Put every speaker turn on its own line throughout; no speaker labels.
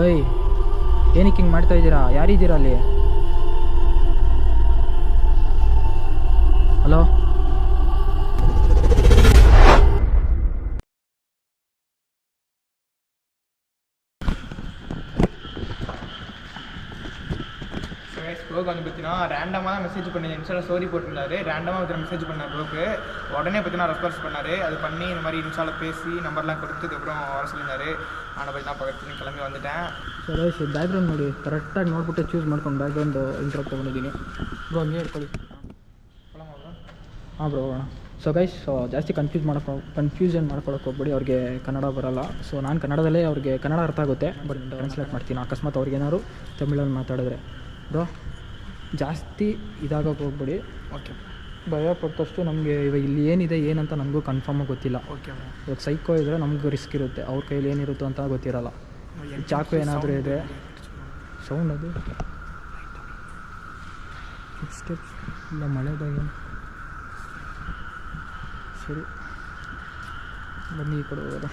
ಏಯ್, ಏನಕ್ಕೆ ಹಿಂಗೆ ಮಾಡ್ತಾ ಇದ್ದೀರಾ? ಯಾರಿದ್ದೀರಾ ಅಲ್ಲಿ? ಹಲೋ,
ப்ரோக்கு வந்து பார்த்தீங்கன்னா ரேண்டமாக மெசேஜ் பண்ணி இன்ஸ்டாவில் ஸ்டோரி போட்டிருந்தாரு. ரேண்டமாக ஒருத்தர் மெசேஜ் பண்ணார் ப்ரோக்கு. உடனே பார்த்தீங்கன்னா ரெஸ்பான்ஸ் பண்ணார். அது பண்ணி இந்த மாதிரி இன்ஸ்டாவில் பேசி நம்பர்லாம் கொடுத்ததுக்கப்புறம் வர சொல்லியிருந்தாரு. நான் போய் தான் பக்கத்துல கிளம்பி வந்துட்டேன்.
ಸರಿ ಬ್ಯಾಕ್ಗ್ರೌಂಡ್ ನೋಡಿ, ಕರೆಕ್ಟಾಗಿ ನೋಡ್ಬಿಟ್ಟು ಚೂಸ್ ಮಾಡ್ಕೊಂಡು ಬ್ಯಾಕ್ಗ್ರೌಂಡ್ ಇಂಟ್ರೋ ತೊಗೊಂಡಿದ್ದೀನಿ. ಬ್ರೋ ಹಂಗೆ ಹೇಳ್ಕೊಳ್ಳಿ. ಹಾಂ ಬ್ರೋ, ಸೊ ಗೈಸ್, ಜಾಸ್ತಿ ಕನ್ಫ್ಯೂಷನ್ ಮಾಡ್ಕೊಳಕ್ಕೆ ಹೋಗ್ಬೇಡಿ. ಅವ್ರಿಗೆ ಕನ್ನಡ ಬರೋಲ್ಲ. ಸೊ ನಾನು ಕನ್ನಡದಲ್ಲೇ ಅವ್ರಿಗೆ ಕನ್ನಡ ಅರ್ಥ ಆಗುತ್ತೆ, ಬಟ್ ಟ್ರಾನ್ಸ್ಲೇಟ್ ಮಾಡ್ತೀನಿ ಅಕಸ್ಮಾತ್ ಅವ್ರಿಗೇನಾದ್ರು ತಮಿಳಲ್ಲಿ ಮಾತಾಡಿದ್ರೆ. ಬ್ರೋ ಜಾಸ್ತಿ ಇದಾಗೋಕೆ ಹೋಗ್ಬೇಡಿ.
ಓಕೆ,
ಭಯ ಪಟ್ಟಷ್ಟು ನಮಗೆ ಇವಾಗ ಇಲ್ಲಿ ಏನಿದೆ ಏನಂತ ನನಗೂ ಕನ್ಫರ್ಮಾಗಿ ಗೊತ್ತಿಲ್ಲ.
ಓಕೆ,
ಇವಾಗ ಸೈಕೋ ಇದ್ದರೆ ನಮಗೂ ರಿಸ್ಕ್ ಇರುತ್ತೆ, ಅವ್ರ ಕೈಯಲ್ಲಿ ಏನಿರುತ್ತೋ ಅಂತ ಗೊತ್ತಿರಲ್ಲ. ಚಾಕು ಏನಾದರೂ ಇದೆ, ಸೌಂಡ್ ಅದು ಸ್ಟೆಪ್ಸ್ ಇಲ್ಲ, ಮಳೆ ಭಯ. ಸರಿ ಬನ್ನಿ, ಈ ಕಡೆ ಹೋಗೋದು.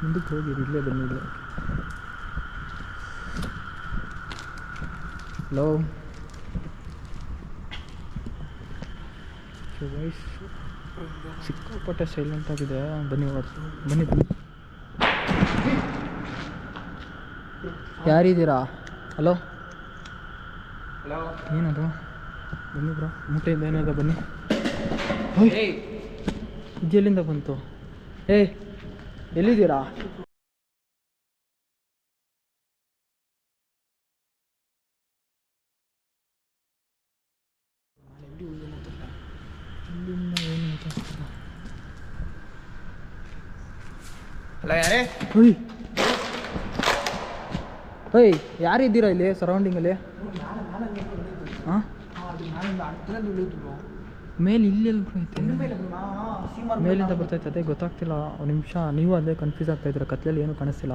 ಮುಂದಕ್ಕೆ ಹೋಗಿ, ಇಲ್ಲೇ ಬನ್ನಿ. ಇಲ್ಲ, ಹಲೋ ವಾಯ್ಸ್ ಸಿಕ್ಕಾಪಟ್ಟೆ ಸೈಲೆಂಟ್ ಆಗಿದೆ. ಬನ್ನಿ ಬನ್ನಿ ಬನ್ನಿ. ಯಾರಿದ್ದೀರಾ? ಹಲೋ,
ಹಲೋ,
ಏನದು? ಬನ್ನಿ ಬ್ರೋ, ಮೂಟೆಯಿಂದ ಏನಿದೆ ಬನ್ನಿ. ಇದು ಎಲ್ಲಿಂದ ಬಂತು? ಎಲ್ಲಿದ್ದೀರಾ?
ಹಲೋ, ಯಾರೇ?
ಯಾರಿದ್ದೀರಾ ಇಲ್ಲಿ ಸರೌಂಡಿಂಗಲ್ಲಿ? ಹಾಂ, ಮೇಲೆ ಇಲ್ಲೆಲ್ಲ ಐತೆ, ಮೇಲಿಂದ ಬರ್ತೈತೆ. ಅದೇ ಗೊತ್ತಾಗ್ತಿಲ್ಲ. ಒಂದು ನಿಮಿಷ, ನೀವು ಅದೇ ಕನ್ಫ್ಯೂಸ್ ಆಗ್ತಾಯಿದ್ದೀರ. ಕತ್ಲಲ್ಲಿ ಏನೂ ಕಾಣಿಸ್ತಿಲ್ಲ.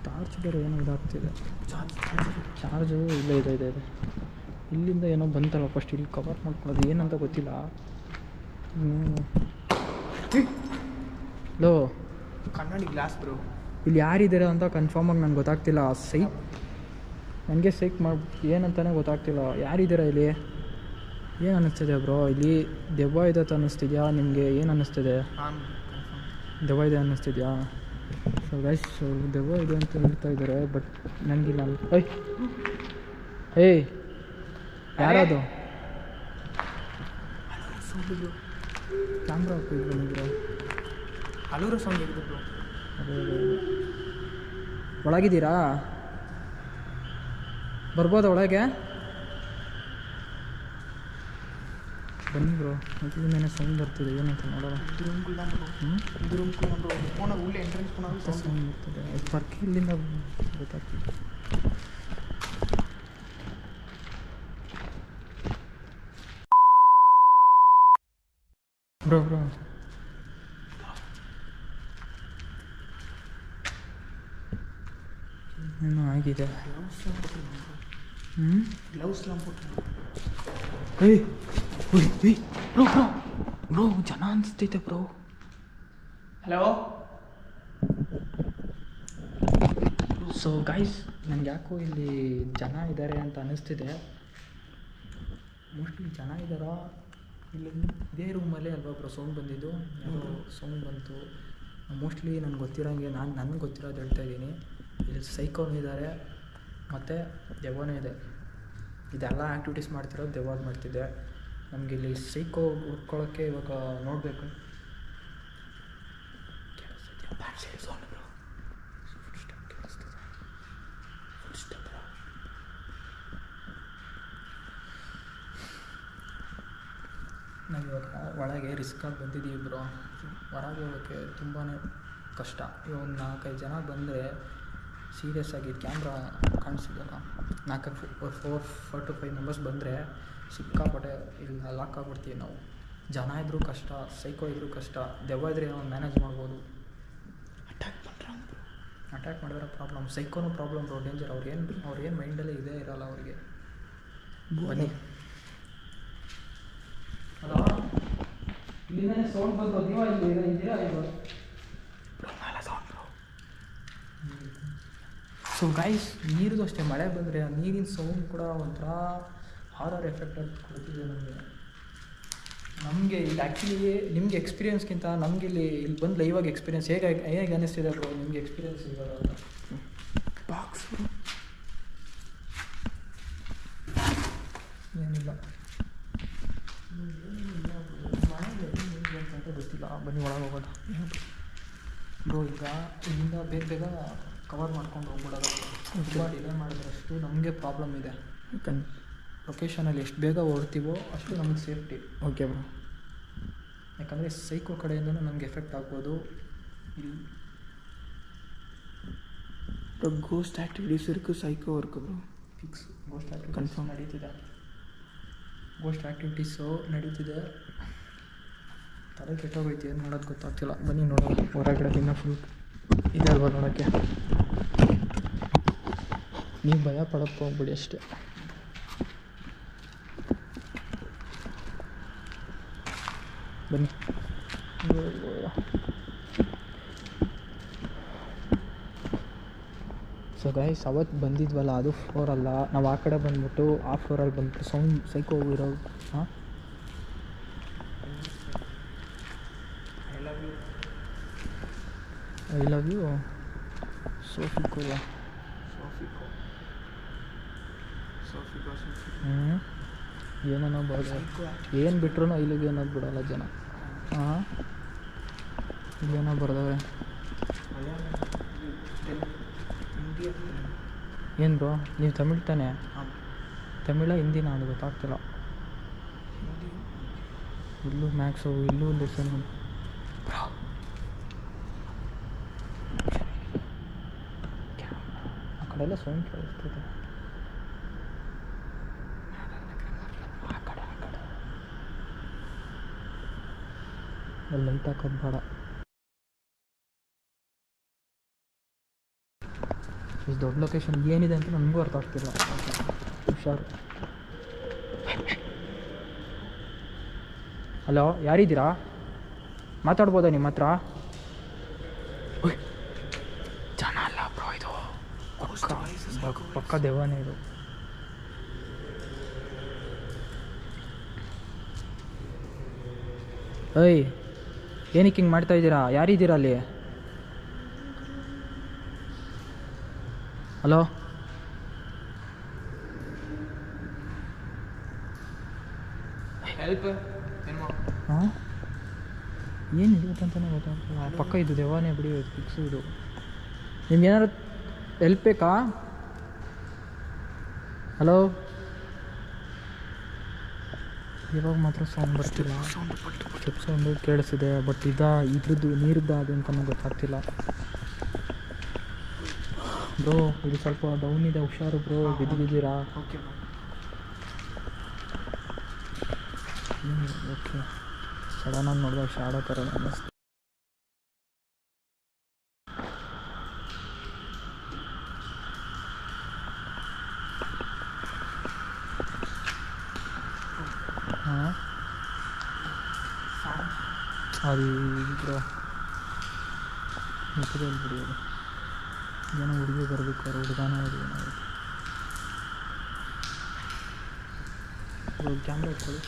ಟಾರ್ಚ್ ಬೇರೆ ಏನೋ ಇದಾಗ್ತಿದೆ. ಚಾರ್ಜು ಇಲ್ಲೇ ಇದೆ. ಇಲ್ಲಿಂದ ಏನೋ ಬಂತಲ್ಲ, ಫಸ್ಟ್ ಇಲ್ಲಿ ಕವರ್ ಮಾಡ್ಕೊಳ್ಳೋದು ಏನಂತ ಗೊತ್ತಿಲ್ಲ. ಲೋ,
ಕನ್ನಡಿ ಗ್ಲಾಸ್ ಬ್ರೋ.
ಇಲ್ಲಿ ಯಾರಿದ್ದೀರಾ ಅಂತ ಕನ್ಫರ್ಮಾಗಿ ನನಗೆ ಗೊತ್ತಾಗ್ತಿಲ್ಲ. ನನಗೆ ಸೈಕ್ ಮಾಡಿ ಏನಂತಲೇ ಗೊತ್ತಾಗ್ತಿಲ್ಲ. ಯಾರಿದ್ದೀರಾ ಇಲ್ಲಿ? ಏನು ಅನ್ನಿಸ್ತಿದೆ ಬ್ರೋ? ಇಲ್ಲಿ ದೆವ್ವ ಇದೆ ಅಂತ ಅನ್ನಿಸ್ತಿದ್ಯಾ ನಿಮಗೆ? ಏನು ಅನ್ನಿಸ್ತಿದೆ? ದೆವ್ವ ಇದೆ ಅನ್ನಿಸ್ತಿದ್ಯಾ? ಸೊ ಗೈಸ್, ದೆವ್ವ ಇದೆ ಅಂತ ಹೇಳ್ತಾ ಇದ್ದಾರೆ, ಬಟ್ ನನಗಿಲ್ಲ. ಯಾರದು? ಕ್ಯಾಮ್ರಾ ಹಾಕಿದ್ರು ಬ್ರೋ.
ಹಲೂರು ಸೌಂಡ್ ಇದ್ರು.
ಅದೇ ಒಳಗಿದ್ದೀರಾ? ಬರ್ಬೋದಾ ಒಳಗೆ? ಬನ್ನಿ ಬ್ರೋ, ಮೊದಲಿಂದನೇ ಸೌಂಡ್ ಬರ್ತಿದೆ. ಏನಂತ ನೋಡೋಣ. ಸೌಂಡ್ ಬರ್ತಿದೆ. ಪರ್ಕೆ ಇಲ್ಲಿಂದ ಗೊತ್ತಾಗ್ತಿದೆ. ಬ್ರೋ ಏನೋ ಆಗಿದೆ. ಬ್ರೋ ಜನ ಅನಿಸ್ತೈತೆ ಬ್ರೋ.
ಹಲೋ.
ಸೊ ಗೈಸ್, ನನಗೆ ಯಾಕೋ ಇಲ್ಲಿ ಜನ ಇದ್ದಾರೆ ಅಂತ ಅನ್ನಿಸ್ತಿದೆ. ಮೋಸ್ಟ್ಲಿ ಜನ ಇದ್ದಾರಾ? ಇಲ್ಲಿ ಇದೇ ರೂಮಲ್ಲೇ ಅಲ್ವಾ ಬ್ರೋ ಸೌಂಡ್ ಬಂದಿದ್ದು? ಯಾವುದೋ ಸೌಂಡ್ ಬಂತು. ಮೋಸ್ಟ್ಲಿ ನನಗೆ ಗೊತ್ತಿರೋಂಗೆ ನನಗೆ ಗೊತ್ತಿರೋದು ಹೇಳ್ತಾ ಇದ್ದೀನಿ. ಇಲ್ಲಿ ಸೈಕೋನು ಇದ್ದಾರೆ ಮತ್ತು ದೆವ್ವನೂ ಇದೆ. ಇದೆಲ್ಲ ಆ್ಯಕ್ಟಿವಿಟೀಸ್ ಮಾಡ್ತಿರೋದು ದೆವ್ವಾಗ ಮಾಡ್ತಿದ್ದೆ. ನಮಗಿಲ್ಲಿ ಸೈಕೋ ಹುಡ್ಕೊಳ್ಳೋಕ್ಕೆ ಇವಾಗ ನೋಡಬೇಕು. ನಾವು ಇವಾಗ ಒಳಗೆ ರಿಸ್ಕಾಗಿ ಬಂದಿದ್ದೀವಿ ಬ್ರೋ. ಹೊರಗೆ ಹೋಗೋಕ್ಕೆ ತುಂಬಾ ಕಷ್ಟ. ಇವಾಗ ಒಂದು 4-5 ಜನ ಬಂದರೆ ಸೀರಿಯಸ್ಸಾಗಿ ಕ್ಯಾಮ್ರಾ ಕಾಣಿಸಿದಲ್ಲ, 4 to 5 ಮೆಂಬರ್ಸ್ ಬಂದರೆ ಸಿಕ್ಕಾಪಟ್ಟೆ ಇಲ್ಲ ಲಾಕ್ ಆಗಿಬಿಡ್ತೀವಿ ನಾವು. ಜನ ಇದ್ದರೂ ಕಷ್ಟ, ಸೈಕೋ ಇದ್ದರೂ ಕಷ್ಟ, ದೆವ್ವ ಇದ್ರೆ ನಾವು ಮ್ಯಾನೇಜ್ ಮಾಡ್ಬೋದು. ಅಟ್ಯಾಕ್ ಮಾಡಿದ್ರೆ ಪ್ರಾಬ್ಲಮ್, ಸೈಕೋನು ಪ್ರಾಬ್ಲಮ್ ಬ್ರೋ, ಡೇಂಜರ್. ಅವ್ರೇನು ಮೈಂಡಲ್ಲೇ ಇದೇ ಇರೋಲ್ಲ ಅವ್ರಿಗೆ. ಬನ್ನಿ. ಹಲೋ, ಇಲ್ಲಿಂದ ಸೌಂಡ್ ಬಂತು, ನೀವು ಇದ್ದೀರಾ ಇದು? ಸೊ ಗೈಸ್, ನೀರಿದು ಅಷ್ಟೇ, ಮಳೆ ಬಂದರೆ ಆ ನೀರಿನ ಸೌಂಡ್ ಕೂಡ ಒಂಥರ ಹಾರರ್ ಎಫೆಕ್ಟ್ ಅಂತ ಕೊಡ್ತಿದೆ ನಮಗೆ. ಇದು ಆ್ಯಕ್ಚುಲಿ ನಿಮಗೆ ಎಕ್ಸ್ಪೀರಿಯನ್ಸ್ಗಿಂತ ನಮಗೆ ಇಲ್ಲಿ ಬಂದು ಲೈವಾಗಿ ಎಕ್ಸ್ಪೀರಿಯನ್ಸ್ ಹೇಗೆ ಅನ್ನಿಸ್ತಿದೆ ಬ್ರೋ ನಿಮಗೆ ಎಕ್ಸ್ಪೀರಿಯನ್ಸ್ ಇರೋಲ್ಲ. ಬಾಕ್ಸ್ ಏನಿಲ್ಲ ಅಂತ ಗೊತ್ತಿಲ್ಲ. ಬನ್ನಿ ಒಳಗೆ ಹೋಗೋದು ಬ್ರೋ. ಈಗ ಇಲ್ಲಿಂದ ಬೇಗ ಕವರ್ ಮಾಡ್ಕೊಂಡು ಹೋಗ್ಬಿಡೋದು. ತುಂಬ ಡಿಲೇ ಮಾಡಿದ್ರಷ್ಟು ನಮಗೆ ಪ್ರಾಬ್ಲಮ್ ಇದೆ. ಲೊಕೇಶನಲ್ಲಿ ಎಷ್ಟು ಬೇಗ ಹೊರ್ತೀವೋ ಅಷ್ಟು ನಮಗೆ ಸೇಫ್ಟಿ.
Okay bro.
ಯಾಕಂದರೆ ಸೈಕೋ ಕಡೆಯಿಂದನೂ ನಮಗೆ ಎಫೆಕ್ಟ್ ಆಗ್ಬೋದು. ಇಲ್ಲಿ
ಗೋಸ್ಟ್ ಆ್ಯಕ್ಟಿವಿಟೀಸ್ ಇருக்கு, psycho work bro.
Fix ghost activities confirm ನಡೀತಿದೆ. ಗೋಸ್ಟ್ ಆ್ಯಕ್ಟಿವಿಟೀಸು ನಡೀತಿದೆ. ತಲೆ ಕೆಟ್ಟೋಗೈತಿ, ಏನು ಮಾಡೋದು ಗೊತ್ತಾಗ್ತಿಲ್ಲ. ಬನ್ನಿ ನೋಡೋಣ.
ಹೊರಗಡೆ ಇನ್ನೂ ಫುಲ್ ಇದೆ ಅಲ್ವಾ ನೋಡೋಕ್ಕೆ.
ನೀವು ಭಯ ಪಡೋಕ್ಕೆ ಹೋಗ್ಬಿಡಿ ಅಷ್ಟೇ. ಬನ್ನಿ. ಸೊ ಗೈಸ್, ಅವತ್ತು ಬಂದಿದ್ವಲ್ಲ ಅದು ಫ್ಲೋರ್ ಅಲ್ಲ. ನಾವು ಆ ಕಡೆ ಬಂದ್ಬಿಟ್ಟು ಆ ಫ್ಲೋರಲ್ಲಿ ಬಂದ್ಬಿಟ್ಟು ಸೌಂಡ್ ಸೈಕೋ ಇರೋ. ಹಾಂ, ಐ ಲವ್ ಯು ಸೋಫಿಕೋಲ. ಏನೋ ಬರ್ದು ಏನು ಬಿಟ್ರು ಇಲ್ಲಿಗೆ ಏನೋದು ಬಿಡೋಲ್ಲ ಜನ. ಹಾಂ, ಇಲ್ಲೇನೋ ಬರ್ದವೆ. ಏನು ಬ್ರೋ, ನೀವು ತಮಿಳ್ ತಾನೆ? ತಮಿಳ ಹಿಂದಿನ ಅದು ಗೊತ್ತಾಗ್ತಿಲ್ಲ. ಇಲ್ಲೂ ಮ್ಯಾಕ್ಸು, ಇಲ್ಲೂ ಲೆಸನ್. ಆ ಕಡೆಲ್ಲ ಸೌಂಡ್ ಕೇಳಿಸ್ತದೆ. ಅಲ್ಲಿ ಲೈಟ್ ಹಾಕೋದು ಬೇಡ. ಇಷ್ಟು ದೊಡ್ಡ ಲೊಕೇಶನ್ ಏನಿದೆ ಅಂತ ನನಗೂ ಅರ್ಥ ಆಗ್ತಿಲ್ಲ. ಹುಷಾರು. ಹಲೋ, ಯಾರಿದ್ದೀರಾ? ಮಾತಾಡ್ಬೋದಾ ನಿಮ್ಮ ಹತ್ರ? ಜನ ಅಲ್ಲ ಬ್ರೋ, ಇದು ಪಕ್ಕ ದೆವ್ವನೇ ಇದು. ಏಯ್, ಏನಕ್ಕೆ ಹಿಂಗೆ ಮಾಡ್ತಾಯಿದ್ದೀರಾ? ಯಾರಿದ್ದೀರಾ ಅಲ್ಲಿ? Hello,
help.
ಹಾಂ, ಏನು ಇರುತ್ತಂತಲೇ ಗೊತ್ತಾಗ್ತಲ್ಲ. ಪಕ್ಕ ಇದು ದೆವ್ವನೇ ಬಿಡಿ, ಫಿಕ್ಸು ಇದು. ನಿಮ್ಗೆ ಏನಾದ್ರು ಹೆಲ್ಪ್ ಬೇಕಾ? ಹಲೋ, ಇವಾಗ ಮಾತ್ರ ಸೌಂಡ್ ಬರ್ತಿಲ್ಲ. ಸ್ಟೆಪ್ ಸೌಂಡು ಕೇಳಿಸಿದೆ, ಬಟ್ ಇದ್ರದ್ದು ನೀರಿದ್ದ ಅದು ಅಂತಲೂ ಗೊತ್ತಾಗ್ತಿಲ್ಲ. ಬ್ರೋ, ಇದು ಸ್ವಲ್ಪ ಡೌನ್ ಇದೆ, ಹುಷಾರು ಬ್ರೋ. ಬಿದ್ದಿದ್ದೀರಾ?
Okay
okay. ಸಡನ್ನಾಗಿ ನೋಡಿದಾಗ ಶಾಡೋ ಥರ ಅನ್ನಿಸ್ತು. ಹಾಂ, ಅದು ಬ್ರೋ ಮುಖದಲ್ಲಿ ಬಿಡಿಯೋದು. ಏನೋ ಹುಡುಗಿ ಬರಬೇಕು, ಅವ್ರು ಹುಡುಗಾನ ಹುಡುಗನ ಕ್ಯಾಮ್ರಾ ಇಟ್ಕೊಳ್ಳಿ.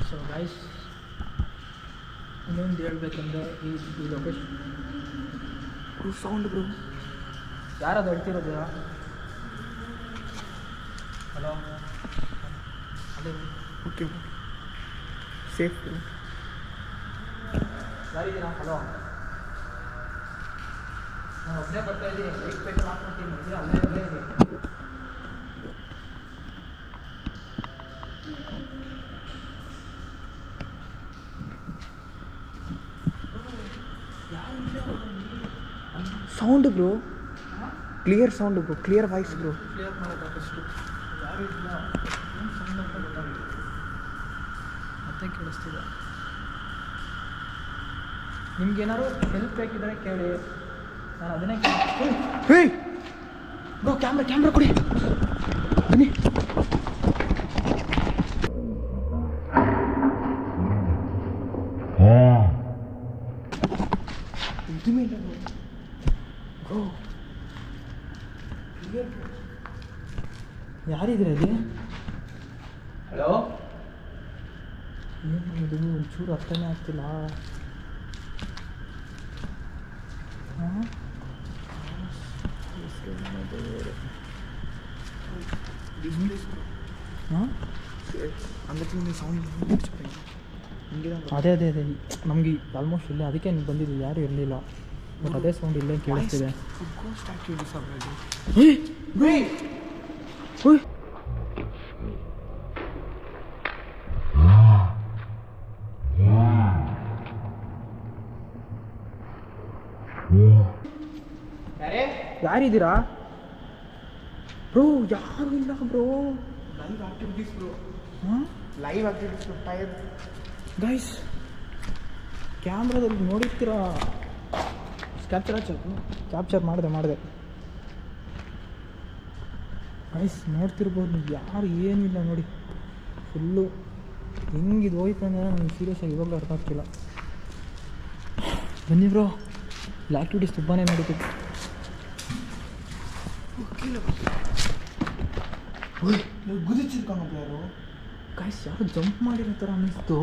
ಸೊ ಗೈಸ್, ಇನ್ನೊಂದು ಹೇಳ್ಬೇಕಂದ್ರೆ ಈ ಲೊಕೇಶನ್
ಸೌಂಡ್ ಬ್ರೋ.
ಯಾರದು ಹೇಳ್ತಿರೋದು? ಹಲೋ, ಅದೇ
ಓಕೆ, ಸೇಫ್ ಬ್ರೋ.
ಯಾರಿದ್ದೀರಾ? ಹಲೋ, ನಾನು ಒಬ್ಬನೇ ಬರ್ತಾ ಇದ್ದೀನಿ. ಲೈಟ್ ಬೇಕು ಹಾಕ್ಕೊಡ್ತೀನಿ. ಅಲ್ಲೇ ಇದೆ.
Sound bro, clear sound bro, clear voice bro.
Clear ಮಾಡೋದಷ್ಟು ಯಾರು ಇಲ್ಲ. ಏನು ಸೌಂಡ್ ಅಂತ ಗೊತ್ತಾಗಿಲ್ಲ, ಮತ್ತೆ ಕೇಳಿಸ್ತಿದೆ. ನಿಮ್ಗೇನಾದ್ರು ಹೆಲ್ಪ್ ಬೇಕಿದ್ರೆ ಕೇಳಿ, ನಾನು ಅದನ್ನೇ
ಹೇ ಬ್ರೋ, ಕ್ಯಾಮ್ರಾ ಕೊಡಿ ಬನ್ನಿ.
ಯಾರಿದ್ರಲ್ಲಿ?
ಹಲೋ,
ಏನು ಒಂಚೂರು ಅರ್ಥನೇ ಆಗ್ತಿಲ್ಲ. ಹಾಂ, ಹಾಂ,
అందుకే సౌండ్
ಅದೇ ನಮಗೆ ಆಲ್ಮೋಸ್ಟ್ ಇಲ್ಲೇ, ಅದಕ್ಕೆ ಬಂದಿದ್ದು, ಯಾರು ಇರಲಿಲ್ಲ. ಬಟ್ ಅದೇ ಸೌಂಡ್ ಇಲ್ಲೇ ಕೇಳಿಸ್ತಿದೆ. ಯಾರಿದ್ದೀರಾ ಬ್ರೋ? ಯಾರು ಇಲ್ಲ ಬ್ರೋ.
Live activities bro.
ಹಾಂ,
live activities bro. Tyre
guys, ಕ್ಯಾಮ್ರಾದಲ್ಲಿ ನೋಡಿರ್ತೀರಾ. ಕ್ಯಾಪ್ಚರ್ ಮಾಡಿದೆ ಗೈಸ್, ನೋಡ್ತಿರ್ಬೋದು ನೀವು. ಯಾರು ಏನಿಲ್ಲ ನೋಡಿ, ಫುಲ್ಲು ಹೆಂಗಿದು ಹೋಯ್ತು ಅಂದರೆ ನನಗೆ ಸೀರಿಯಸ್ಸಾಗಿ ಇವಾಗಲೂ ಅರ್ಥ ಆಗ್ತಿಲ್ಲ. ಬನ್ನಿ ಬ್ರೋ, ಇಲ್ಲಿ ಆ್ಯಕ್ಟಿವಿಟೀಸ್ ತುಂಬಾ ನಡೀತಿತ್ತು.
ಗುದಿಸಿರ್ಕೊಂಡು ಯಾರು
ಗೈಸ್, ಯಾರು ಜಂಪ್ ಮಾಡಿರೋ ಥರ ಅನ್ನಿಸ್ತು.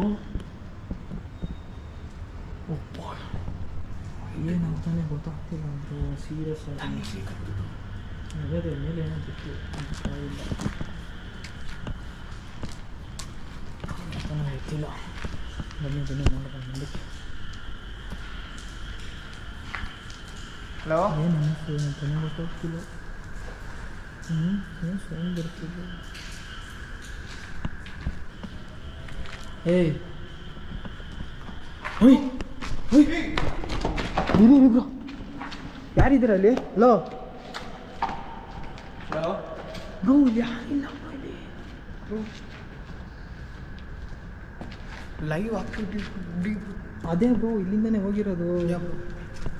ಏನಂತಾನೆ ಗೊತ್ತಾಗ್ತಿಲ್ಲ ಅಂತ ಸೀರಿಯಸ್ ಆಗಿ. ಅದೇ ಮೇಲೆ ಏನೋ ಗೊತ್ತಿಲ್ಲ, ಗೊತ್ತಿಲ್ಲ. ಬನ್ನಿ ನೋಡೋಣ ಮುಂದಕ್ಕೆ.
ಹಲೋ,
ಏನು ಅನ್ನಿಸ್ತು ಏನಂತಾನೆ ಗೊತ್ತಾಗ್ತಿಲ್ಲ. ಏನು ಸೌಂಡ್ ಬರ್ತಿದೆ. ಏಯ್ ಬ್ರೋ, ಯಾರಿದ್ದೀರ ಅಲ್ಲಿ? ಹಲೋ
ಹಲೋ
ಬ್ರೋ, ಯಾರಿಲ್ಲ ಇಲ್ಲಿ.
ಲೈವ್ ಆಕ್ಟಿವಿಟೀಸ್
ಅದೇ ಬ್ರೋ, ಇಲ್ಲಿಂದನೇ ಹೋಗಿರೋದು.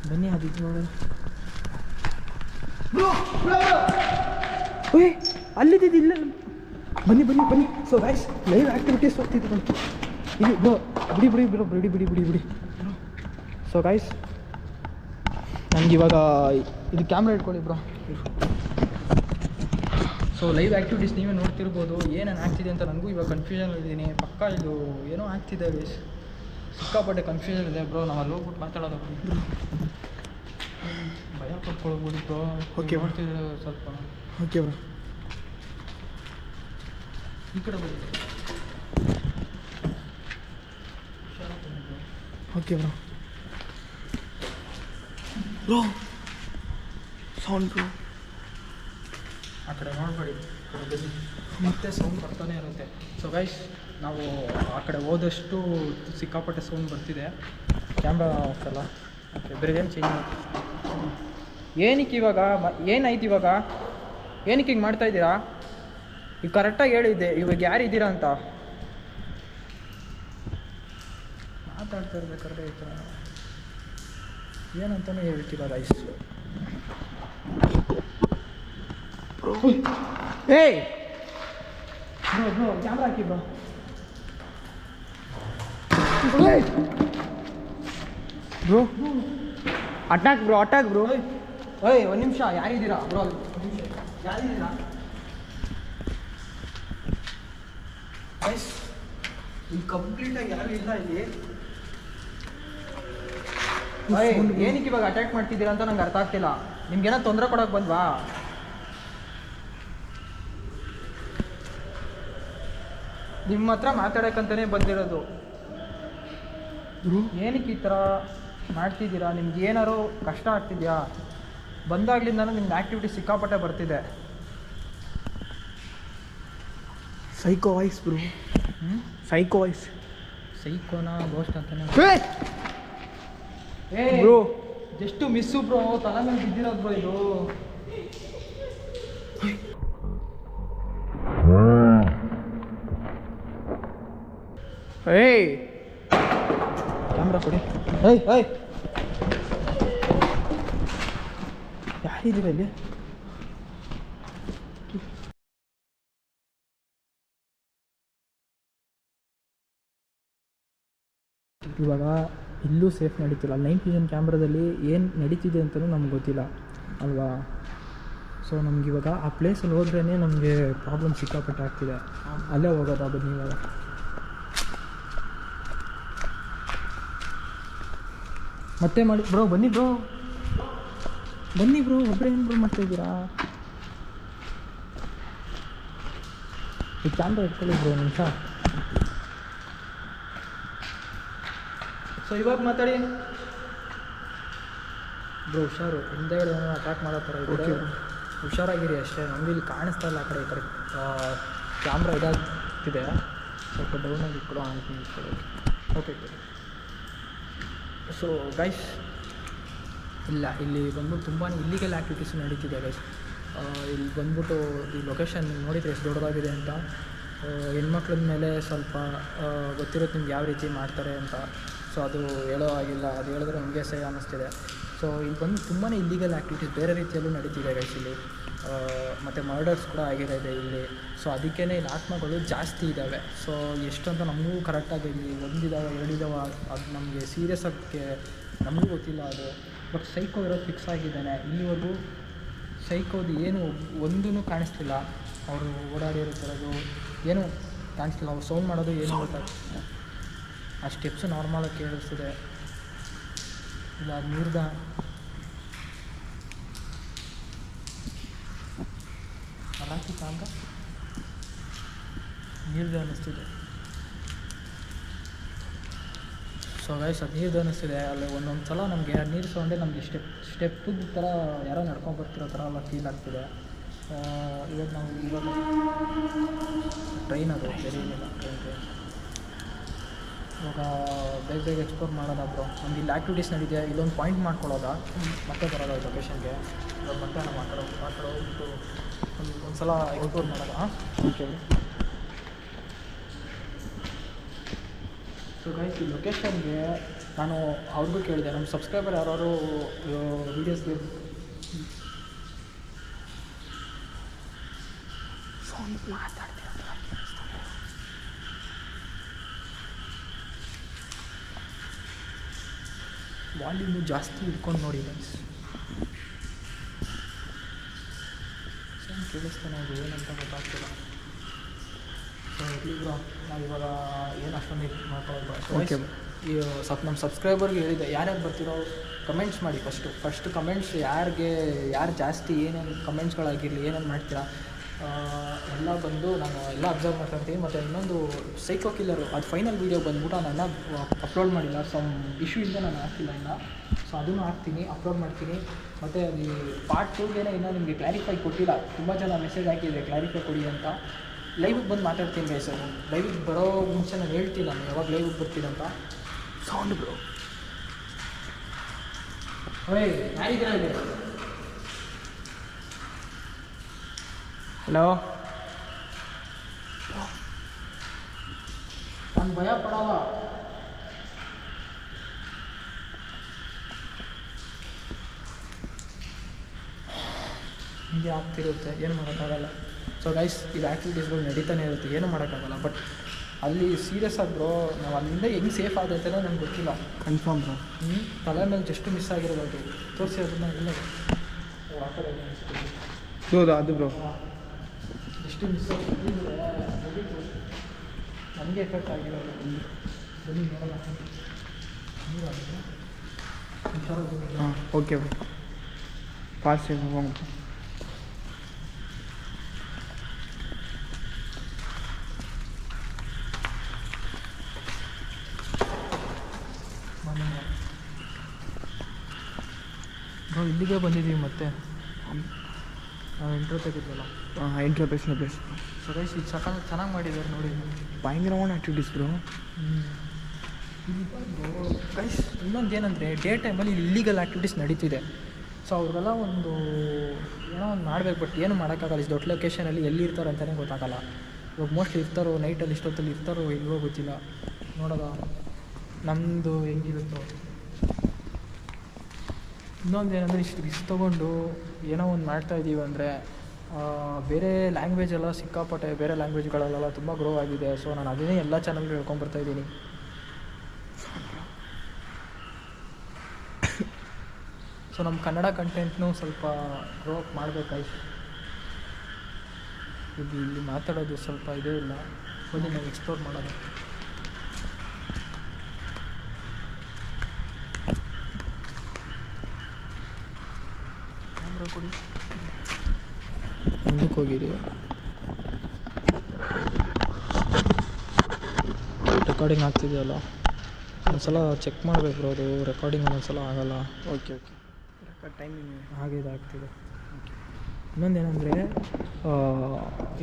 ಬನ್ನಿ ಅದು ಇದು ನೋಡೋಣ. ಓಯ್, ಅಲ್ಲಿದ್ದಿದ್ದು ಇಲ್ಲ. ಬನ್ನಿ. ಸೊ ಗೈಸ್, ಲೈವ್ ಆ್ಯಕ್ಟಿವಿಟೀಸ್ ಹೋಗ್ತಿದ್ದು ಬನ್ನಿ. ಇಲ್ಲಿ ಬ್ರೋ, ಬಿಡಿ. ಸೊ ಗೈಸ್, ನನಗಿವಾಗ ಇದು ಕ್ಯಾಮ್ರಾ ಇಟ್ಕೊಳ್ಳಿ ಬ್ರೋ. ಸೊ ಲೈವ್ ಆ್ಯಕ್ಟಿವಿಟೀಸ್ ನೀವೇ ನೋಡ್ತಿರ್ಬೋದು. ಏನೇನು ಆಗ್ತಿದೆ ಅಂತ ನನಗೂ ಇವಾಗ ಕನ್ಫ್ಯೂಷನ್ ಇದ್ದೀನಿ. ಪಕ್ಕ ಇದು ಏನೋ ಆಗ್ತಿದೆ ಗೈಸ್, ಸಿಕ್ಕಾಪಟ್ಟೆ ಕನ್ಫ್ಯೂಷನ್ ಇದೆ ಬ್ರೋ. ನಾವು ಅಲ್ಲಿ ಹೋಗ್ಬಿಟ್ಟು ಮಾತಾಡೋದು, ಭಯ ಪಡ್ಕೊಳ್ಬಿಡಿ ಬ್ರೋ.
ಓಕೆ
ಮಾಡ್ತಿದ್ರೆ ಸ್ವಲ್ಪ.
ಓಕೆ ಬ್ರೋ,
ಈ ಕಡೆ ಬನ್ನಿ.
Okay bro. ಸೌಂಡ್ ಬ್ರೋ,
ಆ ಕಡೆ ನೋಡಬೇಡಿ, ಮತ್ತೆ ಸೌಂಡ್ ಬರ್ತಾನೆ ಇರುತ್ತೆ. ಸೊ ಗೈಸ್, ನಾವು ಆ ಕಡೆ ಹೋದಷ್ಟು ಸಿಕ್ಕಾಪಟ್ಟೆ ಸೌಂಡ್ ಬರ್ತಿದೆ. ಕ್ಯಾಮ್ರಾ ಅಲ್ಲ, ಓಕೆ, ಬೇರೆ ಏನು ಚೇಂಜ್ ಮಾಡಿ. ಏನಕ್ಕೆ ಇವಾಗ ಏನಾಯ್ತು ಇವಾಗ? ಏನಕ್ಕೆ ಹಿಂಗೆ ಮಾಡ್ತಾಯಿದ್ದೀರಾ? ಈಗ ಕರೆಕ್ಟಾಗಿ ಹೇಳಿದ್ದೆ. ಇವಾಗ ಯಾರಿದ್ದೀರಾ ಅಂತ ಮಾತಾಡ್ತಾ ಇರ್ಬೇಕಾದ್ರೆ ಈ ಥರ ಏನಂತಾನೆ ಹೇಳ್ತೀರಾ ಗೈಸ್? ಏಯ್ ಬ್ರೋ, ಕ್ಯಾಮ್ರಾ ಹಾಕಿ ಬ್ರೋ.
Attack bro.
ಓಯ್, ಒಂದು ನಿಮಿಷ, ಯಾರಿದ್ದೀರಾ ಬ್ರೋ? ಒಂದು ನಿಮಿಷ, ಯಾರಿದ್ದೀರಾ ಗೈಸ್? ಇಲ್ಲಿ ಕಂಪ್ಲೀಟಾಗಿ ಯಾರು ಇಲ್ಲ ಇಲ್ಲಿ. ಏನಕ್ಕೆ ಇವಾಗ ಅಟ್ಯಾಕ್ ಮಾಡ್ತಿದ್ದೀರಾ ಅಂತ ನಂಗೆ ಅರ್ಥ ಆಗ್ತಿಲ್ಲ. ನಿಮ್ಗೇನೋ ತೊಂದರೆ ಕೊಡೋಕೆ ಬಂದ್ವಾ? ನಿಮ್ಮ ಹತ್ರ ಮಾತಾಡೋಕ್ಕಂತಲೇ ಬಂದಿರೋದು. ಏನಕ್ಕೆ ಈ ಥರ ಮಾಡ್ತಿದ್ದೀರಾ? ನಿಮ್ಗೆ ಏನಾರು ಕಷ್ಟ ಆಗ್ತಿದೆಯಾ? ಬಂದಾಗ್ಲಿಂದನೂ ನಿಮ್ಗೆ ಆ್ಯಕ್ಟಿವಿಟಿ ಸಿಕ್ಕಾಪಟ್ಟೆ ಬರ್ತಿದೆ.
Psycho voice bro. Psycho voice.
ಸೈಕೋನಾ ಗೋಸ್ಟ್ ಅಂತಾನೆ
ಬ್ರೋ,
ಎಷ್ಟು ಮಿಸ್ಸು ಬ್ರೋ, ತಲೆ ಮೇಲೆ ಬಿದ್ದಿರೋದು ಬ್ರೋ ಇದು.
ಏಯ್
ಕ್ಯಾಮ್ರಾ ಕೊಡಿ. ಯಾರಿದ್ದೀರ ಇಲ್ಲಿ? ಇವಾಗ ಇಲ್ಲೂ ಸೇಫ್ ನಡೀತಿಲ್ಲ. ನೈಟ್ ವಿಷನ್ ಕ್ಯಾಮ್ರಾದಲ್ಲಿ ಏನು ನಡೀತಿದೆ ಅಂತಲೂ ನಮ್ಗೆ ಗೊತ್ತಿಲ್ಲ ಅಲ್ವಾ. ಸೊ ನಮಗಿವಾಗ ಆ ಪ್ಲೇಸಲ್ಲಿ ಹೋದ್ರೇ ನಮಗೆ ಪ್ರಾಬ್ಲಮ್ ಸಿಕ್ಕಾಪಟ್ಟೆ ಆಗ್ತಿದೆ. ಅಲ್ಲೇ ಹೋಗೋದಾ ಬನ್ನಿ ಇವಾಗ. ಮತ್ತೆ ಮಾಡಿ ಬ್ರೋ, ಬನ್ನಿ ಬ್ರೋ ಒಬ್ಬರೇ ಏನು ಬ್ರೋ ಮಾಡ್ತಾಯಿದ್ದೀರಾ? ಈ ಕ್ಯಾಮ್ರಾ ಇಟ್ಕೊಳ್ಳಿ ಬ್ರೋ ನಿಮಿಷ. ಸೊ ಇವಾಗ ಮಾತಾಡಿ ಬ್ರೋ. ಹುಷಾರು, ಹಿಂದೆಗಡೆ ಏನೋ ಅಟ್ಯಾಕ್ ಮಾಡೋ ಥರ ಇದೆ. ಹುಷಾರಾಗಿರಿ ಅಷ್ಟೇ. ನಮಗೆ ಇಲ್ಲಿ ಕಾಣಿಸ್ತಾ ಇಲ್ಲ ಆ ಕಡೆ. ಈ ಕಡೆ ಕ್ಯಾಮ್ರಾ ಇದಾಗ್ತಿದೆ, ಸ್ವಲ್ಪ ಡೌನಾಗಿ ಇಟ್ಕೊಡೋ ಅಂತೀನಿ. ಓಕೆ. ಸೊ ಗೈಸ್, ಇಲ್ಲ ಇಲ್ಲಿ ಬಂದ್ಬಿಟ್ಟು ತುಂಬಾ ಇಲ್ಲಿಗೆಲ್ಲ ಆ್ಯಕ್ಟಿವಿಟೀಸ್ ನಡೀತಿದೆ ಗೈಸ್. ಇಲ್ಲಿ ಬಂದ್ಬಿಟ್ಟು ಈ ಲೊಕೇಶನ್ ನೋಡಿದರೆ ಎಷ್ಟು ದೊಡ್ಡದಾಗಿದೆ ಅಂತ. ಹೆಣ್ಮಕ್ಳ ಮೇಲೆ ಸ್ವಲ್ಪ ಗೊತ್ತಿರುತ್ತೆ ನಿಮ್ಗೆ ಯಾವ ರೀತಿ ಮಾಡ್ತಾರೆ ಅಂತ. ಸೊ ಅದು ಹೇಳೋ ಆಗಿಲ್ಲ, ಅದು ಹೇಳಿದ್ರೆ ನಮಗೆ ಸಹ ಅನ್ನಿಸ್ತಿದೆ. ಸೊ ಇಲ್ಲಿ ಬಂದು ತುಂಬಾ ಇಲ್ಲಿಗಲ್ ಆ್ಯಕ್ಟಿವಿಟೀಸ್ ಬೇರೆ ರೀತಿಯಲ್ಲೂ ನಡೀತಿದೆ ಗೈಸ್ ಇಲ್ಲಿ. ಮತ್ತು ಮರ್ಡರ್ಸ್ ಕೂಡ ಆಗಿರೋದೆ ಇಲ್ಲಿ. ಸೊ ಅದಕ್ಕೇ ಇಲ್ಲಿ ಆತ್ಮಗಳು ಜಾಸ್ತಿ ಇದ್ದಾವೆ. ಸೊ ಎಷ್ಟಂತ ನಮಗೂ ಕರೆಕ್ಟಾಗಿ ಇಲ್ಲಿ 1 ಇದ್ದಾವೆ 2 ಇದ್ದಾವೆ ಅದು ನಮಗೆ ಸೀರಿಯಸ್ ಆಗಿ ನಮಗೂ ಗೊತ್ತಿಲ್ಲ ಅದು. ಬಟ್ ಸೈಕೋ ಇರೋದು ಫಿಕ್ಸ್ ಆಗಿದ್ದಾನೆ. ಇಲ್ಲಿವರೆಗೂ ಸೈಕೋದು ಏನು ಒಂದೂ ಕಾಣಿಸ್ತಿಲ್ಲ. ಅವರು ಓಡಾಡಿರೋದು ಏನೂ ಕಾಣಿಸ್ತಿಲ್ಲ. ಅವ್ರು ಸೌಂಡ್ ಮಾಡೋದು ಏನೂ ಗೊತ್ತಾಗ್ತಿಲ್ಲ. ಆ ಸ್ಟೆಪ್ಸು ನಾರ್ಮಲಾಗಿ ಕೇಳಿಸ್ತಿದೆ. ಇಲ್ಲ ಅದು ನೀರ್ದ ಅಲಾಕಿ ಕಾಂಗ ನೀರ್ದು ಅನ್ನಿಸ್ತಿದೆ. ಸೊ ಗೈಸ್ ಅದು ನೀರ್ದು ಅನ್ನಿಸ್ತಿದೆ. ಅಲ್ಲಿ ಒಂದೊಂದು ಸಲ ನಮಗೆ ನೀರು ಸೌಂಡೇ ನಮಗೆ ಸ್ಟೆಪ್ಪು ಥರ ಯಾರೋ ನಡ್ಕೊಂಡ್ಬರ್ತಿರೋ ಥರ ಎಲ್ಲ ಫೀಲ್ ಆಗ್ತಿದೆ. ಇವಾಗ ಟ್ರೈನ್ ಅದು ಬೇರೆ ಏನಿಲ್ಲ. ಟ್ರೈನ್ ಇವಾಗ ಬೇಗ ಎಕ್ಸ್ಪ್ಲೋರ್ ಮಾಡೋದಾ ಬ್ರೋ. ನಮ್ಗೆ ಇಲ್ಲಿ ಆ್ಯಕ್ಟಿವಿಟೀಸ್ ನಡೀತಿದೆ. ಇಲ್ಲೊಂದು ಪಾಯಿಂಟ್ ಮಾಡ್ಕೊಳ್ಳೋದಾ, ಮತ್ತೆ ಬರೋದು ಲೊಕೇಶನ್ಗೆ. ಇವಾಗ ಮತ್ತೆ ನಾವು ಮಾತಾಡೋದು ಒಂದು ಸಲ ಎಕ್ಸ್ಪ್ಲೋರ್ ಮಾಡೋದಾ. ಓಕೆ. ಸೊ ಗೈಸ್, ಈ ಲೊಕೇಶನ್ಗೆ ನಾನು ಅವ್ರಿಗೂ ಕೇಳಿದೆ, ನಮ್ಮ ಸಬ್ಸ್ಕ್ರೈಬರ್ ಯಾರು ವೀಡಿಯೋಸ್ಗೆ ಮಾತಾಡ್ತೀರ ವಾಲ್ಯೂಮು ಜಾಸ್ತಿ ಇಟ್ಕೊಂಡು ನೋಡಿ ಗೈಸ್. ಕೇಳಿಸ್ತಾನೆ ಅದು ಏನಂತ ಗೊತ್ತಾಗ್ತಿಲ್ಲ. ಸೊ ಇವಾಗ ನಾವಿವಾಗ ಏನು ಅಷ್ಟೊಂದು ಮಾಡ್ಕೊಳ್ಳೋದು. ಓಕೆ. ಈ ನಮ್ಮ ಸಬ್ಸ್ಕ್ರೈಬರ್ಗೆ ಹೇಳಿದೆ, ಯಾರ್ಯಾರು ಬರ್ತಿರೋ ಕಮೆಂಟ್ಸ್ ಮಾಡಿ. ಫಸ್ಟ್ ಕಮೆಂಟ್ಸ್ ಯಾರು ಜಾಸ್ತಿ ಏನೇನು ಕಮೆಂಟ್ಸ್ಗಳಾಗಿರಲಿ, ಏನೇನು ಮಾಡ್ತೀರಾ ಎಲ್ಲ ಬಂದು ನಾನು ಎಲ್ಲ ಅಬ್ಸರ್ವ್ ಮಾಡ್ತಾಯಿರ್ತೀನಿ. ಮತ್ತು ಇನ್ನೊಂದು ಸೈಕೋ ಕಿಲ್ಲರು ಅದು ಫೈನಲ್ ವೀಡಿಯೋ ಬಂದ್ಬಿಟ್ಟು ನಾನೆಲ್ಲ ಅಪ್ಲೋಡ್ ಮಾಡಿಲ್ಲ. ಸಮ್ ಇಶ್ಯೂ ಇಂದ ನಾನು ಹಾಕ್ತಿಲ್ಲ ಇನ್ನು. ಸೊ ಅದನ್ನು ಹಾಕ್ತೀನಿ, ಅಪ್ಲೋಡ್ ಮಾಡ್ತೀನಿ. ಮತ್ತು ಅದು ಪಾರ್ಟ್ 2ಗೆ ಇನ್ನೂ ನಿಮಗೆ ಕ್ಲಾರಿಫೈ ಕೊಟ್ಟಿಲ್ಲ. ತುಂಬ ಜನ ಮೆಸೇಜ್ ಹಾಕಿದೆ ಕ್ಲಾರಿಫೈ ಕೊಡಿ ಅಂತ. ಲೈವಿಗೆ ಬಂದು ಮಾತಾಡ್ತೀನಿ ಗೈಸ್. ಅದು ಲೈವಿಗೆ ಬರೋ ಮುಂಚೆ ನಾನು ಹೇಳ್ತೀನಿ ನಾನು ಯಾವಾಗ ಲೈವಿಗೆ ಬರ್ತೀನಿ ಅಂತ. Sound bro. ಓಯ್ ಯಾರಿದ್ದೀರಾ ಇಲ್ಲಿ?
ಹಲೋ.
ನಾನು ಭಯ ಪಡಲ್ಲ. ಹೀಗೆ ಆಗ್ತಿರುತ್ತೆ, ಏನು ಮಾಡೋಕ್ಕಾಗಲ್ಲ. ಸೊ ಗೈಸ್, ಇದು ಆ್ಯಕ್ಟಿವಿಟೀಸ್ಗಳು ನಡೀತಾನೆ ಇರುತ್ತೆ, ಏನು ಮಾಡೋಕ್ಕಾಗಲ್ಲ. ಬಟ್ ಅಲ್ಲಿ ಸೀರಿಯಸ್ ಆಗಿ ಬ್ರೋ, ನಾವು ಅಲ್ಲಿಂದ ಹೆಂಗೆ ಸೇಫ್ ಆದ ಅಂತಲೇ ನನಗೆ ಗೊತ್ತಿಲ್ಲ.
Confirm bro.
ತಲೆ ಮೇಲೆ ಜಸ್ಟ್ ಮಿಸ್ ಆಗಿರೋದು ತೋರಿಸಿ ಅದನ್ನ ಇಲ್ಲ ಆ ಕಡೆ
ಹೌದಾ ಅದು ಬ್ರೋ.
ಜಸ್ಟ್ ಮಿಸ್ ಆಗಿದ್ರೆ ನನಗೆ ಎಫೆಕ್ಟ್ ಆಗಿರೋದು. ಬನ್ನಿ ನೋಡೋಣ.
ಹಾಂ ಓಕೆ ಬ್ರೋ. ಫಾಸ್ಟ್ ಹೋಗೋಣ.
ನಾವು ಇಲ್ಲಿಗೆ ಬಂದಿದ್ದೀವಿ ಮತ್ತೆ. ನಾವು ಇಂಟ್ರೋ ತೆಗೆದ್ವಲ್ಲ.
ಹಾಂ ಇಂಟ್ರೋಪೇಷನ್ ಪ್ಲೇಸ್.
ಸೊ ಗೈಸ್ ಇದು ಚೆನ್ನಾಗಿ ಮಾಡಿದ್ದಾರೆ ನೋಡಿ.
ಭಯಂಕರವಾದ ಆ್ಯಕ್ಟಿವಿಟೀಸ್ ಬ್ರೋ.
ಗೈಸ್ ಇನ್ನೊಂದು ಏನಂದರೆ ಡೇ ಟೈಮಲ್ಲಿ ಇಲ್ಲೀಗಲ್ ಆ್ಯಕ್ಟಿವಿಟೀಸ್ ನಡೀತಿದೆ. ಸೊ ಅವ್ರಿಗೆಲ್ಲ ಒಂದು ಏನೋ ಒಂದು ಮಾಡಬೇಕು, ಬಟ್ ಏನು ಮಾಡೋಕ್ಕಾಗಲ್ಲ. ಇಷ್ಟು ದೊಡ್ಡ ಲೊಕೇಶನಲ್ಲಿ ಎಲ್ಲಿ ಇರ್ತಾರೆ ಅಂತಲೇ ಗೊತ್ತಾಗಲ್ಲ. ಇವಾಗ ಮೋಸ್ಟ್ಲಿ ಇರ್ತಾರೋ ನೈಟಲ್ಲಿ ಇಷ್ಟೊತ್ತಲ್ಲಿ ಇರ್ತಾರೋ ಇಲ್ವೋ ಗೊತ್ತಿಲ್ಲ. ನೋಡೋದ ನಮ್ಮದು ಹೆಂಗಿರುತ್ತೋ. ಇನ್ನೊಂದು ಏನಂದರೆ ಇಷ್ಟು ರಿಸ್ಕ್ ತೊಗೊಂಡು ಏನೋ ಒಂದು ಮಾಡ್ತಾಯಿದ್ದೀವಿ ಅಂದರೆ ಬೇರೆ ಲ್ಯಾಂಗ್ವೇಜ್ ಎಲ್ಲ ಸಿಕ್ಕಾಪಟ್ಟೆ ಬೇರೆ ಲ್ಯಾಂಗ್ವೇಜ್ಗಳಲ್ಲೆಲ್ಲ ತುಂಬ ಗ್ರೋ ಆಗಿದೆ. ಸೊ ನಾನು ಅದನ್ನೇ ಎಲ್ಲ ಚಾನಲ್ಗಳು ಹೇಳ್ಕೊಂಬರ್ತಾಯಿದ್ದೀನಿ. ಸೊ ನಮ್ಮ ಕನ್ನಡ ಕಂಟೆಂಟ್ನೂ ಸ್ವಲ್ಪ ಗ್ರೋ ಅಪ್ ಮಾಡಬೇಕಾಯ್ತು. ಇಲ್ಲಿ ಮಾತಾಡೋದು ಸ್ವಲ್ಪ ಇದೇ ಇಲ್ಲ, ಬನ್ನಿ ನಾವು ಎಕ್ಸ್ಪ್ಲೋರ್ ಮಾಡೋದು. ಕ್ಯಾಮ್ರಾ ಕೊಡಿ, ಮುಂದಕ್ಕೆ ಹೋಗಿರಿ. ರೆಕಾರ್ಡಿಂಗ್ ಆಗ್ತಿದೆಯಲ್ಲ, ಒಂದ್ಸಲ ಚೆಕ್ ಮಾಡಬೇಕು. ಅದು ರೆಕಾರ್ಡಿಂಗ್ ಒಂದೊಂದ್ಸಲ ಆಗಲ್ಲ.
ಓಕೆ ಟೈಮಿಂಗ್
ಹಾಗೆ ಇದಾಗ್ತಿದೆ. ಇನ್ನೊಂದೇನೆಂದರೆ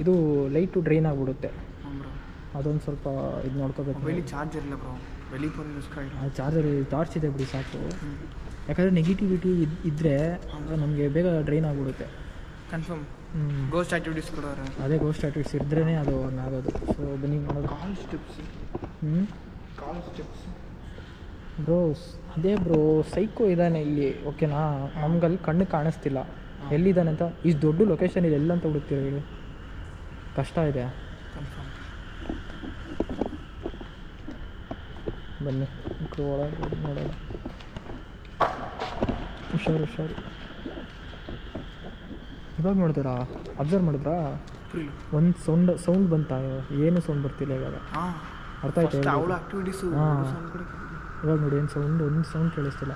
ಇದು ಲೈಟು ಡ್ರೈನ್ ಆಗಿಬಿಡುತ್ತೆ. ಅದೊಂದು ಸ್ವಲ್ಪ ಇದು ನೋಡ್ಕೋಬೇಕು.
ಮೊಬೈಲಿ ಚಾರ್ಜರ್ ಇಲ್ಲ ಬ್ರೋ, ಬೆಳಿ ಫೋನ್ ಯೂಸ್ ಮಾಡಿ.
ಚಾರ್ಜರ್ ಟಾರ್ಚ್ ಇದೆ ಬಿಡಿ ಸಾಕು. ಯಾಕಂದರೆ ನೆಗೆಟಿವಿಟಿ ಇದ್ದರೆ ನಮಗೆ ಬೇಗ ಡ್ರೈನ್ ಆಗಿಬಿಡುತ್ತೆ.
ಕನ್ಫರ್ಮ್ ಗೋಸ್ಟ್ ಆ್ಯಕ್ಟಿವಿಟೀಸ್ ಕೊಡೋರು. ಇದ್ರೇ
ಗೋಸ್ಟ್ ಆ್ಯಕ್ಟಿವಿಟೀಸ್ ಇದ್ರೇ ಅದು ಆಗೋದು. ಸೊ ಬನ್ನಿ ಮಾಡೋದು.
ಕಾಲ್ ಸ್ಟೆಪ್ಸ್
ಬ್ರೋ ಅದೇ ಬ್ರೋ ಸೈಕೋ ಇದ್ದಾನೆ ಇಲ್ಲಿ, ಓಕೆನಾ? ನಮ್ಗಲ್ಲಿ ಕಣ್ಣು ಕಾಣಿಸ್ತಿಲ್ಲ ಎಲ್ಲಿದ್ದಾನೆ ಅಂತ. ಇಷ್ಟು ದೊಡ್ಡ ಲೊಕೇಶನ್ ಇದೆ, ಎಲ್ಲಂತ ಹುಡುಕ್ತೀರ ಹೇಳಿ? ಕಷ್ಟ ಇದೆ.
ಕನ್ಫರ್ಮ್
ಬನ್ನಿ ಒಳಗೆ ನೋಡೋಣ. ಹುಷಾರು. ಇವಾಗ ನೋಡಿದ್ರಾ? ಅಬ್ಸರ್ವ್ ಮಾಡಿದ್ರಾ? ಒಂದು ಸೌಂಡ್ ಬಂತ? ಏನು ಸೌಂಡ್ ಬರ್ತಿಲ್ಲ ಇವಾಗ. ಅರ್ಥ ಆಯ್ತು?
ಹಾಂ
ಇವಾಗ ನೋಡಿ ಏನು ಒಂದು ಸೌಂಡ್ ಕೇಳಿಸ್ತಿಲ್ಲ.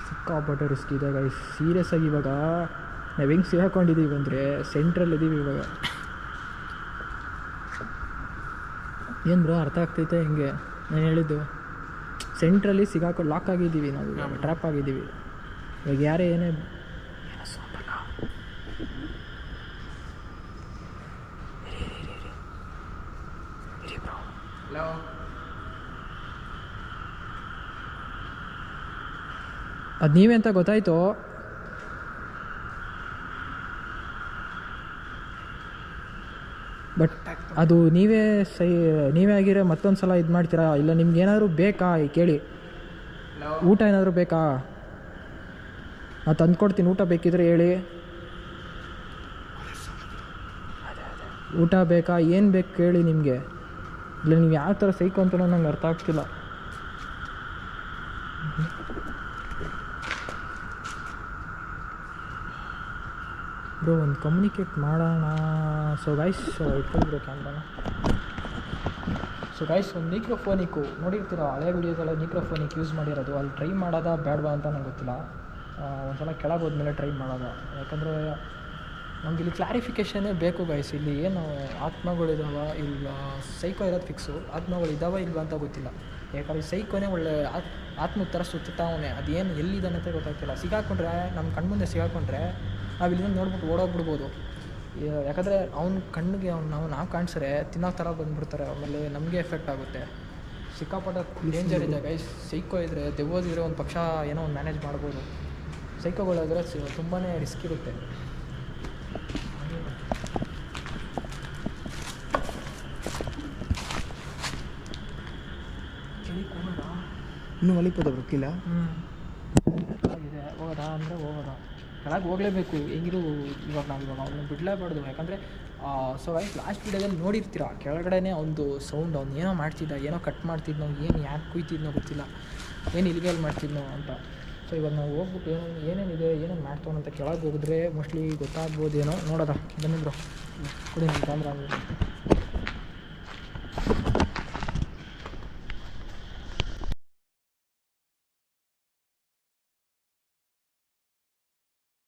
ಸಿಕ್ಕಾಪಟ್ಟೆ ರಿಸ್ಕ್ ಇದೆ ಗೈಸ್. ಸೀರಿಯಸ್ ಆಗಿ ಇವಾಗ ನಾವು ಹೆಂಗೆ ಸಿಗಾಕೊಂಡಿದ್ದೀವಿ ಅಂದರೆ ಸೆಂಟ್ರಲ್ಲಿ ಇದ್ದೀವಿ ಇವಾಗ. ಏನು ಬ್ರೋ ಅರ್ಥ ಆಗ್ತೈತೆ ಹೆಂಗೆ ನಾನು ಹೇಳಿದ್ದು? ಸೆಂಟ್ರಲ್ಲಿ ಲಾಕ್ ಆಗಿದ್ದೀವಿ ನಾವು, ಟ್ರ್ಯಾಪ್ ಆಗಿದ್ದೀವಿ. ಇವಾಗ ಯಾರೇ ಏನೇ ಅದು ನೀವೇ ಅಂತ ಗೊತ್ತಾಯ್ತು. ಬಟ್ ಅದು ನೀವೇ ಆಗಿರೋ ಮತ್ತೊಂದು ಸಲ ಇದು ಮಾಡ್ತೀರಾ? ಇಲ್ಲ ನಿಮ್ಗೆ ಏನಾದರೂ ಬೇಕಾ ಕೇಳಿ. ಊಟ ಏನಾದರೂ ಬೇಕಾ? ನಾನು ತಂದ್ಕೊಡ್ತೀನಿ. ಊಟ ಬೇಕಿದ್ರೆ ಹೇಳಿ. ಊಟ ಬೇಕಾ? ಏನು ಬೇಕು ಕೇಳಿ ನಿಮಗೆ. ಇಲ್ಲ ನೀವು ಯಾವ ಥರ ಸೈಕೋ ಅಂತಲೂ ನಂಗೆ ಅರ್ಥ ಆಗ್ತಿಲ್ಲ. ಬ್ರೋ ಒಂದು ಕಮ್ಯುನಿಕೇಟ್ ಮಾಡೋಣ. ಸೊ ಗೈಸ್ ಇಟ್ಕೊಂಡ್ಬಿಡೋ ಕ್ಯಾಮ್ರಾನ. ಸೊ ಗೈಸ್ ಒಂದು ಮೈಕ್ರೋಫೋನಿಕ್ಕು ನೋಡಿರ್ತೀರ, ಹಳೆ ವೀಡಿಯೋದೆಲ್ಲ ಮೈಕ್ರೋಫೋನಿಕ್ ಯೂಸ್ ಮಾಡಿರೋದು. ಅಲ್ಲಿ ಟ್ರೈ ಮಾಡೋದಾ ಬೇಡವಾ ಅಂತ ನಂಗೆ ಗೊತ್ತಿಲ್ಲ. ಒಂದ್ಸಲ ಕೆಳಗೆ ಹೋದ್ಮೇಲೆ ಟ್ರೈ ಮಾಡೋದ. ಯಾಕಂದರೆ ನಮ್ಗೆ ಇಲ್ಲಿ ಕ್ಲಾರಿಫಿಕೇಷನ್ನೇ ಬೇಕು ಗೈಸ್. ಇಲ್ಲಿ ಏನು ಆತ್ಮಗಳಿದಾವ ಇಲ್ಲ ಸೈಕೋ ಇರೋದು ಫಿಕ್ಸು, ಆತ್ಮಗಳಿದ್ದಾವ ಇಲ್ವಾ ಅಂತ ಗೊತ್ತಿಲ್ಲ. ಯಾಕಂದರೆ ಸೈಕೋನೇ ಒಳ್ಳೆ ಆತ್ಮದ ಥರ ಸುತ್ತಾವನೆ. ಅದೇನು ಎಲ್ಲಿದ್ದಾನೆ ಅಂತ ಗೊತ್ತಾಗ್ತಿಲ್ಲ. ಸಿಗಾಕೊಂಡ್ರೆ ನಮ್ಮ ಕಣ್ಮುಂದೆ ಸಿಗಾಕೊಂಡ್ರೆ ನಾವು ಇಲ್ಲಿಂದ ನೋಡ್ಬಿಟ್ಟು ಓಡೋಗ್ಬಿಡ್ಬೋದು. ಯಾಕಂದರೆ ಅವ್ನ ಕಣ್ಣಿಗೆ ನಾವು ಕಾಣಿಸ್ರೆ ತಿನ್ನೋ ಥರ ಬಂದುಬಿಡ್ತಾರೆ. ಆಮೇಲೆ ನಮಗೆ ಎಫೆಕ್ಟ್ ಆಗುತ್ತೆ. ಸಿಕ್ಕಾಪಟ್ಟ ಡೇಂಜರ್ ಇದೆ ಗೈಸ್. ಸೈಕೋ ಇದ್ದರೆ ದೆವ್ವದಿದ್ರೆ ಒಂದು ಪಕ್ಷ ಏನೋ ಒಂದು ಮ್ಯಾನೇಜ್ ಮಾಡ್ಬೋದು. ಸೈಕೋಗಳಿದ್ರೆ ತುಂಬಾ ರಿಸ್ಕ್ ಇರುತ್ತೆ.
ಇನ್ನೂ ಮಲಿಪದ ಬರ್ತಿಲ್ಲ.
ಇದೆ ಹೋಗೋದಾ ಅಂದರೆ ಹೋಗೋದಾ? ಕೆಳಗೆ ಹೋಗಲೇಬೇಕು ಹೆಂಗಿರು. ಇವಾಗ ಅವನ್ನ ಬಿಡಲೇಬಾರ್ದು. ಯಾಕಂದರೆ ಸೊ ಗೈಸ್ ಲಾಸ್ಟ್ ವೀಡಿಯೋದಲ್ಲಿ ನೋಡಿರ್ತೀರ, ಕೆಳಗಡೆನೇ ಒಂದು ಸೌಂಡ್. ಅವ್ನು ಏನೋ ಮಾಡ್ತಿದ್ದ, ಏನೋ ಕಟ್ ಮಾಡ್ತಿದ್ನೋ, ಏನು ಯಾಕೆ ಕುಯ್ತಿದ್ನೋ ಗೊತ್ತಿಲ್ಲ, ಏನು ಇಲ್ಗೇಲ್ ಮಾಡ್ತಿದ್ನೋ ಅಂತ. ಸೊ ಇವಾಗ ನಾವು ಹೋಗ್ಬಿಟ್ಟು ಏನೇನಿದೆ ಏನೇನು ಮಾಡ್ತಾವನಂತ ಕೆಳಗೆ ಹೋಗಿದ್ರೆ ಮೋಸ್ಟ್ಲಿ ಗೊತ್ತಾಗ್ಬೋದೇನೋ. ನೋಡೋದಾ? ಬನ್ನಿ ಬ್ರೋ, ಕೊಡಿ ನಿಮ್ಮ ಕ್ಯಾಮ್ರಾ.